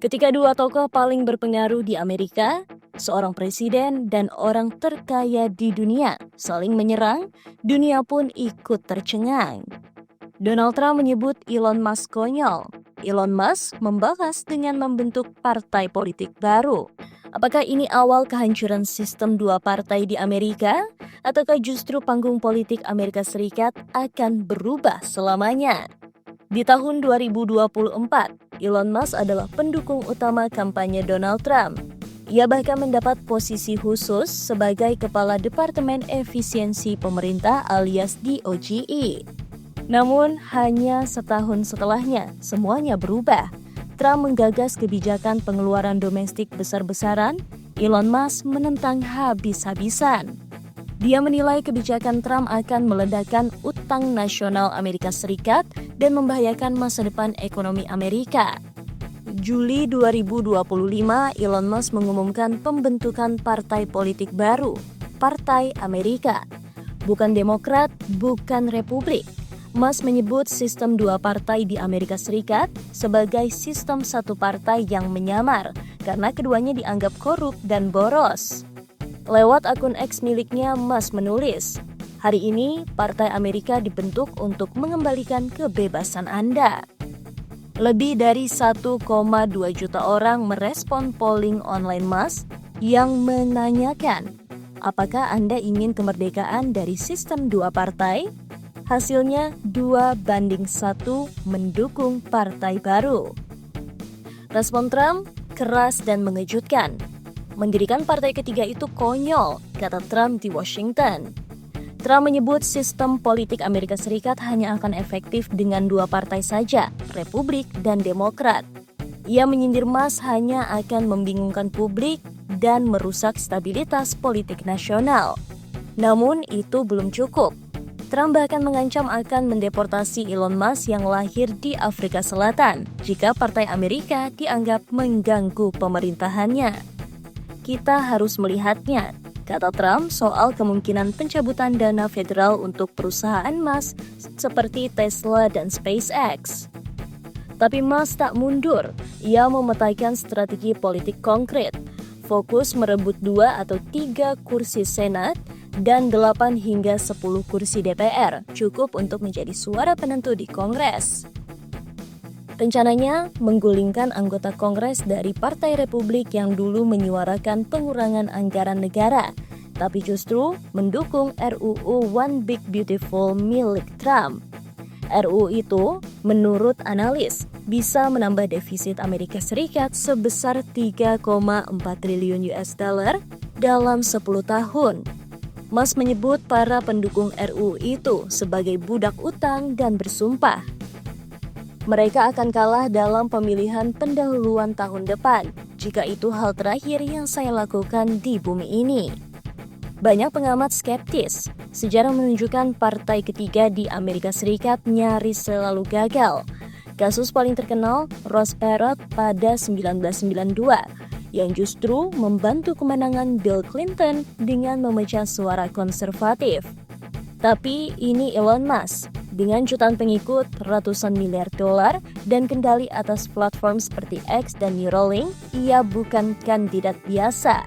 Ketika dua tokoh paling berpengaruh di Amerika, seorang presiden dan orang terkaya di dunia saling menyerang, dunia pun ikut tercengang. Donald Trump menyebut Elon Musk konyol. Elon Musk membahas dengan membentuk partai politik baru. Apakah ini awal kehancuran sistem dua partai di Amerika? Ataukah justru panggung politik Amerika Serikat akan berubah selamanya? Di tahun 2024, Elon Musk adalah pendukung utama kampanye Donald Trump. Ia bahkan mendapat posisi khusus sebagai Kepala Departemen Efisiensi Pemerintah alias DOGE. Namun, hanya setahun setelahnya, semuanya berubah. Trump menggagas kebijakan pengeluaran domestik besar-besaran, Elon Musk menentang habis-habisan. Dia menilai kebijakan Trump akan meledakkan utang nasional Amerika Serikat dan membahayakan masa depan ekonomi Amerika. Juli 2025, Elon Musk mengumumkan pembentukan partai politik baru, Partai Amerika. Bukan Demokrat, bukan Republik. Musk menyebut sistem dua partai di Amerika Serikat sebagai sistem satu partai yang menyamar karena keduanya dianggap korup dan boros. Lewat akun X miliknya, Musk menulis, "Hari ini, Partai Amerika dibentuk untuk mengembalikan kebebasan Anda." Lebih dari 1,2 juta orang merespon polling online Musk yang menanyakan, apakah Anda ingin kemerdekaan dari sistem dua partai? Hasilnya 2:1 mendukung partai baru. Respon Trump keras dan mengejutkan. Mendirikan partai ketiga itu konyol, kata Trump di Washington. Trump menyebut sistem politik Amerika Serikat hanya akan efektif dengan dua partai saja, Republik dan Demokrat. Ia menyindir Musk hanya akan membingungkan publik dan merusak stabilitas politik nasional. Namun itu belum cukup. Trump bahkan mengancam akan mendeportasi Elon Musk yang lahir di Afrika Selatan jika Partai Amerika dianggap mengganggu pemerintahannya. Kita harus melihatnya, kata Trump soal kemungkinan pencabutan dana federal untuk perusahaan Musk seperti Tesla dan SpaceX. Tapi Musk tak mundur, ia memetakan strategi politik konkret, fokus merebut 2 atau 3 kursi Senat dan 8 hingga 10 kursi DPR, cukup untuk menjadi suara penentu di Kongres. Rencananya menggulingkan anggota Kongres dari Partai Republik yang dulu menyuarakan pengurangan anggaran negara, tapi justru mendukung RUU One Big Beautiful milik Trump. RUU itu, menurut analis, bisa menambah defisit Amerika Serikat sebesar 3,4 triliun US dollar dalam 10 tahun. Musk menyebut para pendukung RUU itu sebagai budak utang dan bersumpah mereka akan kalah dalam pemilihan pendahuluan tahun depan, jika itu hal terakhir yang saya lakukan di bumi ini. Banyak pengamat skeptis, sejarah menunjukkan partai ketiga di Amerika Serikat nyaris selalu gagal. Kasus paling terkenal, Rose Perot pada 1992, yang justru membantu kemenangan Bill Clinton dengan memecah suara konservatif. Tapi ini Elon Musk, dengan jutaan pengikut, ratusan miliar dolar, dan kendali atas platform seperti X dan Neuralink, ia bukan kandidat biasa.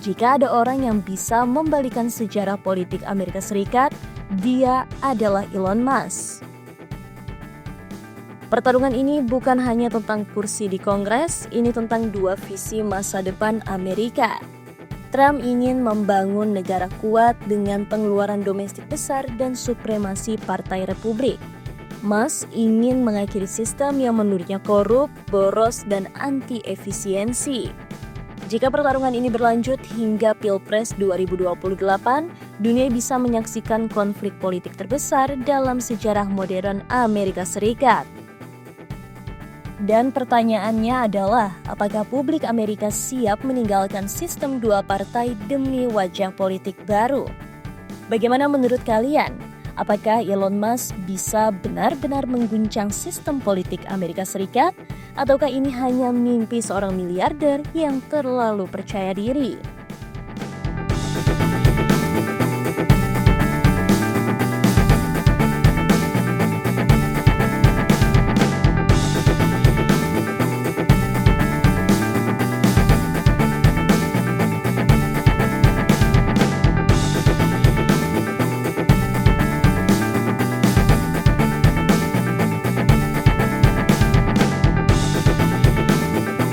Jika ada orang yang bisa membalikan sejarah politik Amerika Serikat, dia adalah Elon Musk. Pertarungan ini bukan hanya tentang kursi di Kongres, ini tentang dua visi masa depan Amerika. Trump ingin membangun negara kuat dengan pengeluaran domestik besar dan supremasi Partai Republik. Musk ingin mengakhiri sistem yang menurutnya korup, boros, dan anti-efisiensi. Jika pertarungan ini berlanjut hingga Pilpres 2028, dunia bisa menyaksikan konflik politik terbesar dalam sejarah modern Amerika Serikat. Dan pertanyaannya adalah, apakah publik Amerika siap meninggalkan sistem dua partai demi wajah politik baru? Bagaimana menurut kalian? Apakah Elon Musk bisa benar-benar mengguncang sistem politik Amerika Serikat? Ataukah ini hanya mimpi seorang miliarder yang terlalu percaya diri?